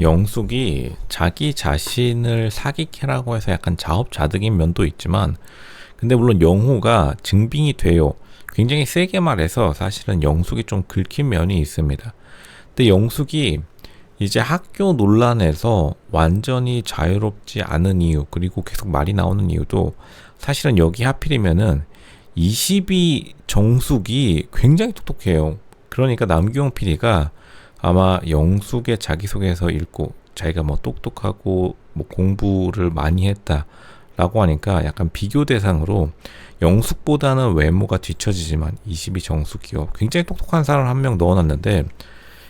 영숙이 자기 자신을 사기캐라고 해서 약간 자업자득인 면도 있지만, 근데 물론 영호가 증빙이 돼요. 굉장히 세게 말해서 사실은 영숙이 좀 긁힌 면이 있습니다. 근데 영숙이 이제 학교 논란에서 완전히 자유롭지 않은 이유, 그리고 계속 말이 나오는 이유도 사실은 여기 하필이면은 22 정숙이 굉장히 똑똑해요. 그러니까 남규영 PD가 아마 영숙의 자기소개서 읽고 자기가 뭐 똑똑하고 뭐 공부를 많이 했다라고 하니까 약간 비교 대상으로 영숙보다는 외모가 뒤처지지만 22 정숙이요. 굉장히 똑똑한 사람 한 명 넣어놨는데,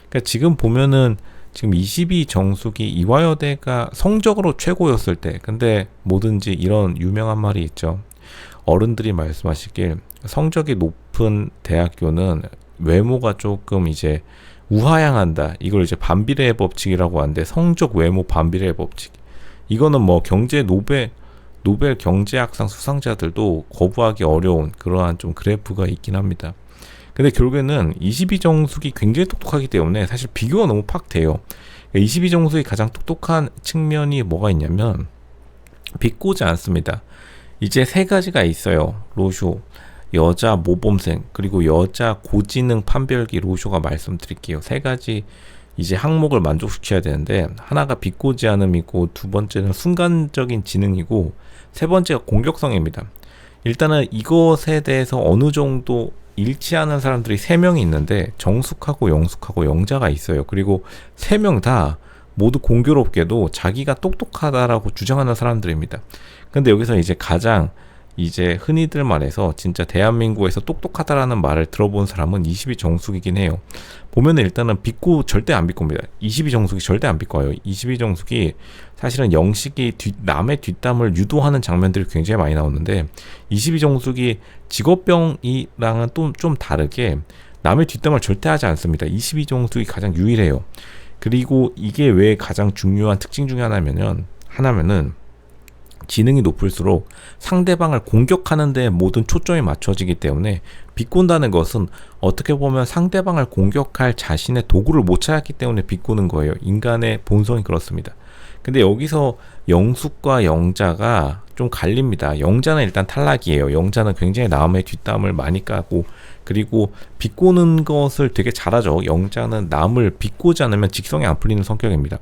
그러니까 지금 보면은 지금 22 정숙이 이화여대가 성적으로 최고였을 때, 근데 뭐든지 이런 유명한 말이 있죠. 어른들이 말씀하시길 성적이 높은 대학교는 외모가 조금 이제 우하향한다. 이걸 이제 반비례의 법칙이라고 하는데, 성적 외모 반비례의 법칙. 이거는 뭐 노벨 경제학상 수상자들도 거부하기 어려운 그러한 좀 그래프가 있긴 합니다. 근데 결국에는 22정숙이 굉장히 똑똑하기 때문에 사실 비교가 너무 팍 돼요. 22정숙이 가장 똑똑한 측면이 뭐가 있냐면 비꼬지 않습니다. 이제 세 가지가 있어요. 로쇼, 여자 모범생, 그리고 여자 고지능 판별기. 로쇼가 말씀드릴게요. 세 가지 이제 항목을 만족시켜야 되는데, 하나가 비꼬지 않음이고, 두 번째는 순간적인 지능이고, 세 번째가 공격성입니다. 일단은 이것에 대해서 어느 정도 일치하는 사람들이 3명이 있는데, 정숙하고 영숙하고 영자가 있어요. 그리고 3명 다 모두 공교롭게도 자기가 똑똑하다라고 주장하는 사람들입니다. 근데 여기서 이제 가장 이제 흔히들 말해서 진짜 대한민국에서 똑똑하다라는 말을 들어본 사람은 22 정숙이긴 해요. 보면은 일단은 절대 안 비꼬입니다. 22 정숙이 절대 안 비꼬요. 22 정숙이 사실은 영식이 남의 뒷담을 유도하는 장면들이 굉장히 많이 나오는데, 22 정숙이 직업병이랑은 또 좀 다르게 남의 뒷담을 절대 하지 않습니다. 22 정숙이 가장 유일해요. 그리고 이게 왜 가장 중요한 특징 중에 하나면은 지능이 높을수록 상대방을 공격하는 데 모든 초점이 맞춰지기 때문에, 비꼰다는 것은 어떻게 보면 상대방을 공격할 자신의 도구를 못 찾았기 때문에 비꼬는 거예요. 인간의 본성이 그렇습니다. 근데 여기서 영숙과 영자가 좀 갈립니다. 영자는 일단 탈락이에요. 영자는 굉장히 남의 뒷담을 많이 까고, 그리고 비꼬는 것을 되게 잘하죠. 영자는 남을 비꼬지 않으면 직성이 안 풀리는 성격입니다.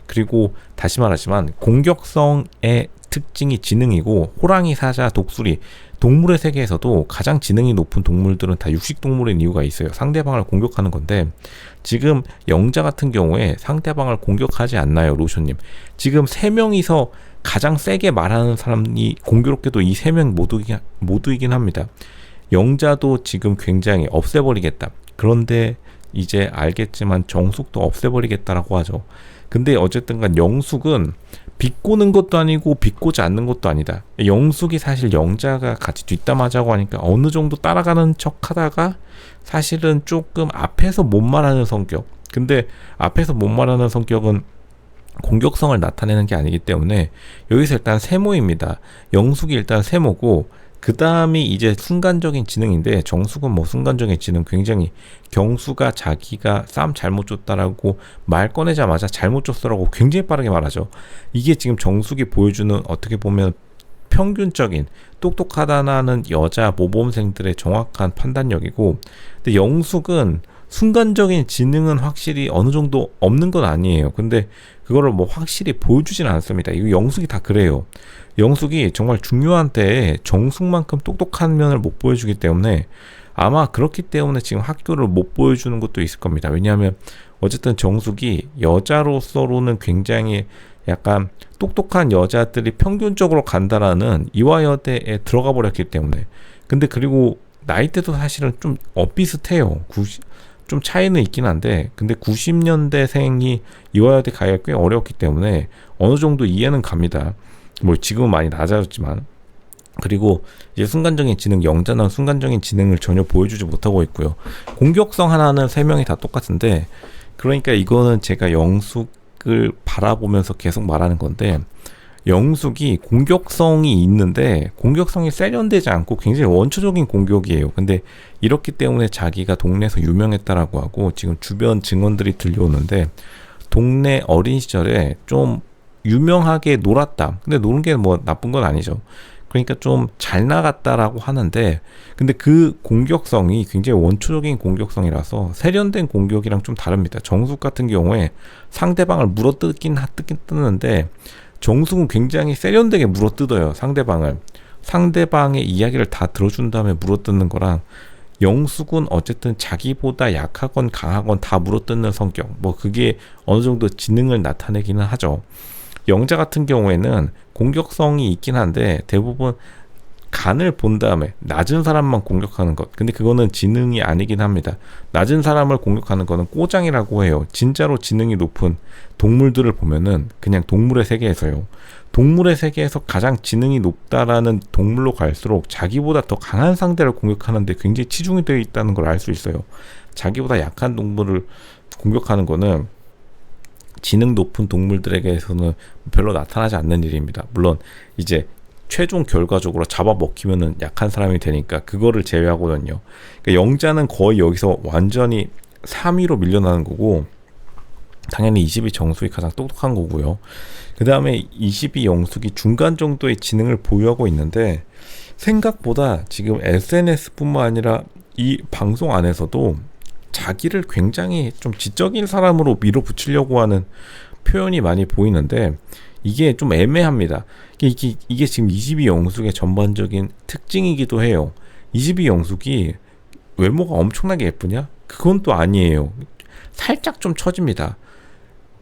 그리고 다시 말하지만 공격성의 특징이 지능이고, 호랑이, 사자, 독수리, 동물의 세계에서도 가장 지능이 높은 동물들은 다 육식동물인 이유가 있어요. 상대방을 공격하는 건데, 지금 영자 같은 경우에 상대방을 공격하지 않나요, 로쇼님? 지금 3명이서 가장 세게 말하는 사람이 공교롭게도 이 3명 모두이긴 합니다. 영자도 지금 굉장히 없애버리겠다. 그런데 이제 알겠지만 정숙도 없애버리겠다라고 하죠. 근데 어쨌든 간 영숙은 비꼬는 것도 아니고 비꼬지 않는 것도 아니다. 영숙이 사실 영자가 같이 뒷담하자고 하니까 어느 정도 따라가는 척 하다가 사실은 조금 앞에서 못 말하는 성격. 근데 앞에서 못 말하는 성격은 공격성을 나타내는 게 아니기 때문에 여기서 일단 세모입니다. 영숙이 일단 세모고, 그 다음이 이제 순간적인 지능인데, 정숙은 뭐 순간적인 지능 굉장히, 경수가 자기가 쌈 잘못 줬다라고 말 꺼내자마자 잘못 줬어라고 굉장히 빠르게 말하죠. 이게 지금 정숙이 보여주는 어떻게 보면 평균적인 똑똑하다는 여자 모범생들의 정확한 판단력이고, 근데 영숙은 순간적인 지능은 확실히 어느 정도 없는 건 아니에요. 근데 그거를 뭐 확실히 보여주진 않습니다. 이거 영숙이 다 그래요. 영숙이 정말 중요한 때에 정숙만큼 똑똑한 면을 못 보여주기 때문에, 아마 그렇기 때문에 지금 학교를 못 보여주는 것도 있을 겁니다. 왜냐하면 어쨌든 정숙이 여자로서로는 굉장히 약간 똑똑한 여자들이 평균적으로 간다라는 이화여대에 들어가 버렸기 때문에. 근데 그리고 나이대도 사실은 좀 비슷해요. 좀 차이는 있긴 한데, 근데 90년대생이 이화여대 가기가 꽤 어려웠기 때문에 어느 정도 이해는 갑니다. 뭐 지금은 많이 낮아졌지만. 그리고 이제 순간적인 지능, 영자는 순간적인 지능을 전혀 보여주지 못하고 있고요. 공격성 하나는 3명이 다 똑같은데, 그러니까 이거는 제가 영숙을 바라보면서 계속 말하는 건데, 영숙이 공격성이 있는데 공격성이 세련되지 않고 굉장히 원초적인 공격이에요. 근데 이렇기 때문에 자기가 동네에서 유명했다라고 하고, 지금 주변 증언들이 들려오는데, 동네 어린 시절에 좀 유명하게 놀았다. 근데 노는 게 뭐 나쁜 건 아니죠. 그러니까 좀 잘 나갔다라고 하는데, 근데 그 공격성이 굉장히 원초적인 공격성이라서 세련된 공격이랑 좀 다릅니다. 정숙 같은 경우에 상대방을 물어뜯긴 뜨는데, 정숙은 굉장히 세련되게 물어뜯어요. 상대방의 이야기를 다 들어준 다음에 물어뜯는 거랑, 영숙은 어쨌든 자기보다 약하건 강하건 다 물어뜯는 성격. 뭐 그게 어느 정도 지능을 나타내기는 하죠. 영자 같은 경우에는 공격성이 있긴 한데 대부분 간을 본 다음에 낮은 사람만 공격하는 것. 근데 그거는 지능이 아니긴 합니다. 낮은 사람을 공격하는 거는 꼬장이라고 해요. 진짜로 지능이 높은 동물들을 보면은 그냥 동물의 세계에서요. 동물의 세계에서 가장 지능이 높다라는 동물로 갈수록 자기보다 더 강한 상대를 공격하는데 굉장히 치중이 되어 있다는 걸 알 수 있어요. 자기보다 약한 동물을 공격하는 거는 지능 높은 동물들에게서는 별로 나타나지 않는 일입니다. 물론 이제 최종 결과적으로 잡아먹히면은 약한 사람이 되니까 그거를 제외하거든요. 그러니까 영자는 거의 여기서 완전히 3위로 밀려나는 거고, 당연히 22 정숙이 가장 똑똑한 거고요. 그 다음에 22 영숙이 중간 정도의 지능을 보유하고 있는데, 생각보다 지금 SNS뿐만 아니라 이 방송 안에서도 자기를 굉장히 좀 지적인 사람으로 밀어붙이려고 하는 표현이 많이 보이는데, 이게 좀 애매합니다. 이게 지금 22 영숙의 전반적인 특징이기도 해요. 22 영숙이 외모가 엄청나게 예쁘냐? 그건 또 아니에요. 살짝 좀 처집니다.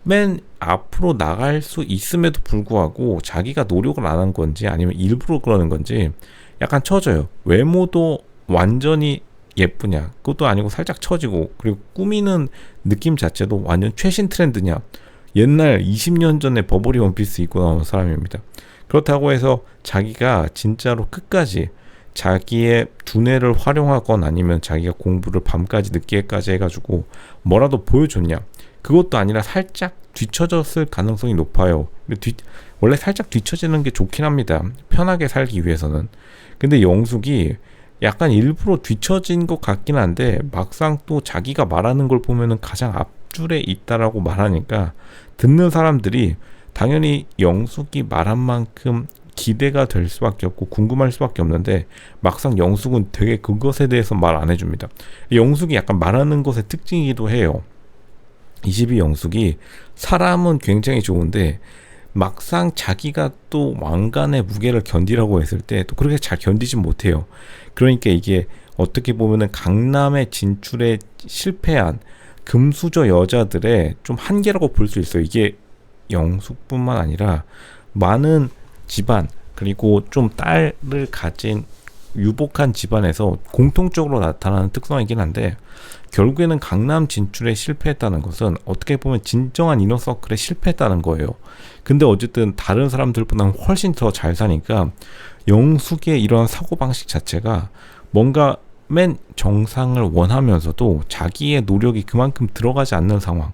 맨 앞으로 나갈 수 있음에도 불구하고 자기가 노력을 안 한 건지 아니면 일부러 그러는 건지 약간 처져요. 외모도 완전히 예쁘냐? 그것도 아니고 살짝 처지고, 그리고 꾸미는 느낌 자체도 완전 최신 트렌드냐? 옛날 20년 전에 버버리 원피스 입고 나온 사람입니다. 그렇다고 해서 자기가 진짜로 끝까지 자기의 두뇌를 활용하거나 아니면 자기가 공부를 밤까지 늦게까지 해가지고 뭐라도 보여줬냐? 그것도 아니라 살짝 뒤처졌을 가능성이 높아요. 원래 살짝 뒤처지는 게 좋긴 합니다. 편하게 살기 위해서는. 근데 영숙이 약간 일부러 뒤처진 것 같긴 한데, 막상 또 자기가 말하는 걸 보면은 가장 앞줄에 있다라고 말하니까 듣는 사람들이 당연히 영숙이 말한 만큼 기대가 될 수밖에 없고 궁금할 수밖에 없는데, 막상 영숙은 되게 그것에 대해서 말 안 해줍니다. 영숙이 약간 말하는 것의 특징이기도 해요. 22 영숙이 사람은 굉장히 좋은데 막상 자기가 또 왕관의 무게를 견디라고 했을 때 또 그렇게 잘 견디진 못해요. 그러니까 이게 어떻게 보면은 강남의 진출에 실패한 금수저 여자들의 좀 한계라고 볼 수 있어요. 이게 영숙뿐만 아니라 많은 집안, 그리고 좀 딸을 가진 유복한 집안에서 공통적으로 나타나는 특성이긴 한데, 결국에는 강남 진출에 실패했다는 것은 어떻게 보면 진정한 이너서클에 실패했다는 거예요. 근데 어쨌든 다른 사람들보다는 훨씬 더 잘 사니까 영숙의 이런 사고방식 자체가 뭔가 맨 정상을 원하면서도 자기의 노력이 그만큼 들어가지 않는 상황.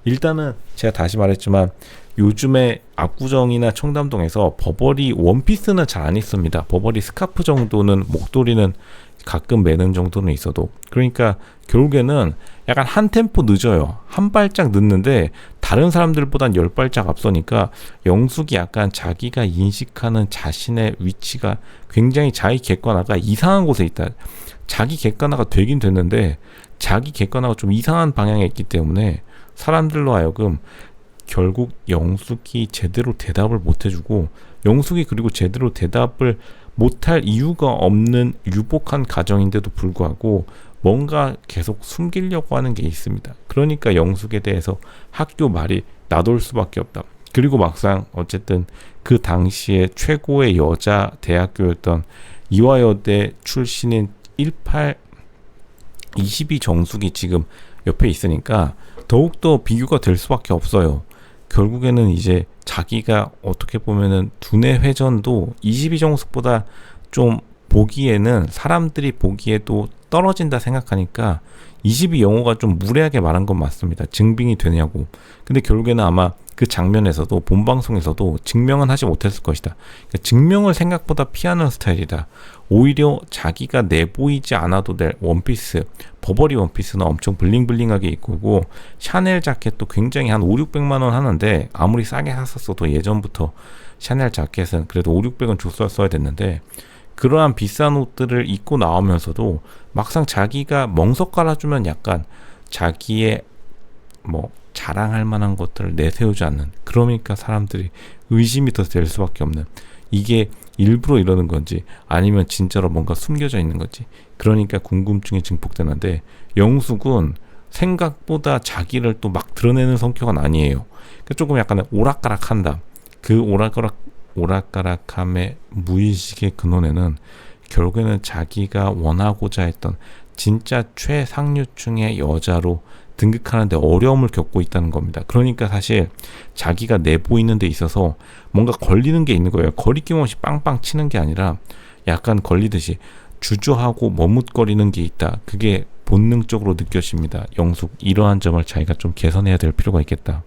일단은 제가 다시 말했지만 요즘에 압구정이나 청담동에서 버버리 원피스는 잘 안 입습니다. 버버리 스카프 정도는, 목도리는 가끔 매는 정도는 있어도. 그러니까 결국에는 약간 한 템포 늦어요. 한 발짝 늦는데 다른 사람들보단 10발짝 앞서니까 영숙이 약간 자기가 인식하는 자신의 위치가 굉장히 자기 객관화가 이상한 곳에 있다. 자기 객관화가 되긴 됐는데 자기 객관화가 좀 이상한 방향에 있기 때문에 사람들로 하여금 결국 영숙이 제대로 대답을 못 해주고, 영숙이 그리고 제대로 대답을 못할 이유가 없는 유복한 가정인데도 불구하고 뭔가 계속 숨기려고 하는 게 있습니다. 그러니까 영숙에 대해서 학교 말이 나돌 수밖에 없다. 그리고 막상 어쨌든 그 당시에 최고의 여자 대학교였던 이화여대 출신인 22 정숙이 지금 옆에 있으니까 더욱더 비교가 될 수밖에 없어요. 결국에는 이제 자기가 어떻게 보면은 두뇌 회전도 22 정숙보다 좀 보기에는, 사람들이 보기에도 떨어진다 생각하니까 22 영호가 좀 무례하게 말한 건 맞습니다. 증빙이 되냐고. 근데 결국에는 아마 그 장면에서도 본방송에서도 증명은 하지 못했을 것이다. 그러니까 증명을 생각보다 피하는 스타일이다. 오히려 자기가 내보이지 않아도 될 원피스, 버버리 원피스는 엄청 블링블링하게 입고 샤넬 자켓도 굉장히 한 5, 600만 원 하는데 아무리 싸게 샀었어도 예전부터 샤넬 자켓은 그래도 5, 600원 주고 써야 됐는데 그러한 비싼 옷들을 입고 나오면서도 막상 자기가 멍석 깔아주면 약간 자기의 뭐 자랑할 만한 것들을 내세우지 않는, 그러니까 사람들이 의심이 더 될 수밖에 없는, 이게 일부러 이러는 건지 아니면 진짜로 뭔가 숨겨져 있는 건지, 그러니까 궁금증이 증폭되는데 영숙은 생각보다 자기를 또 막 드러내는 성격은 아니에요. 그러니까 조금 약간 오락가락한다. 그 오락가락함의 무의식의 근원에는 결국에는 자기가 원하고자 했던 진짜 최상류층의 여자로 등극하는데 어려움을 겪고 있다는 겁니다. 그러니까 사실 자기가 내보이는 데 있어서 뭔가 걸리는 게 있는 거예요. 거리낌 없이 빵빵 치는 게 아니라 약간 걸리듯이 주저하고 머뭇거리는 게 있다. 그게 본능적으로 느껴집니다. 영숙, 이러한 점을 자기가 좀 개선해야 될 필요가 있겠다.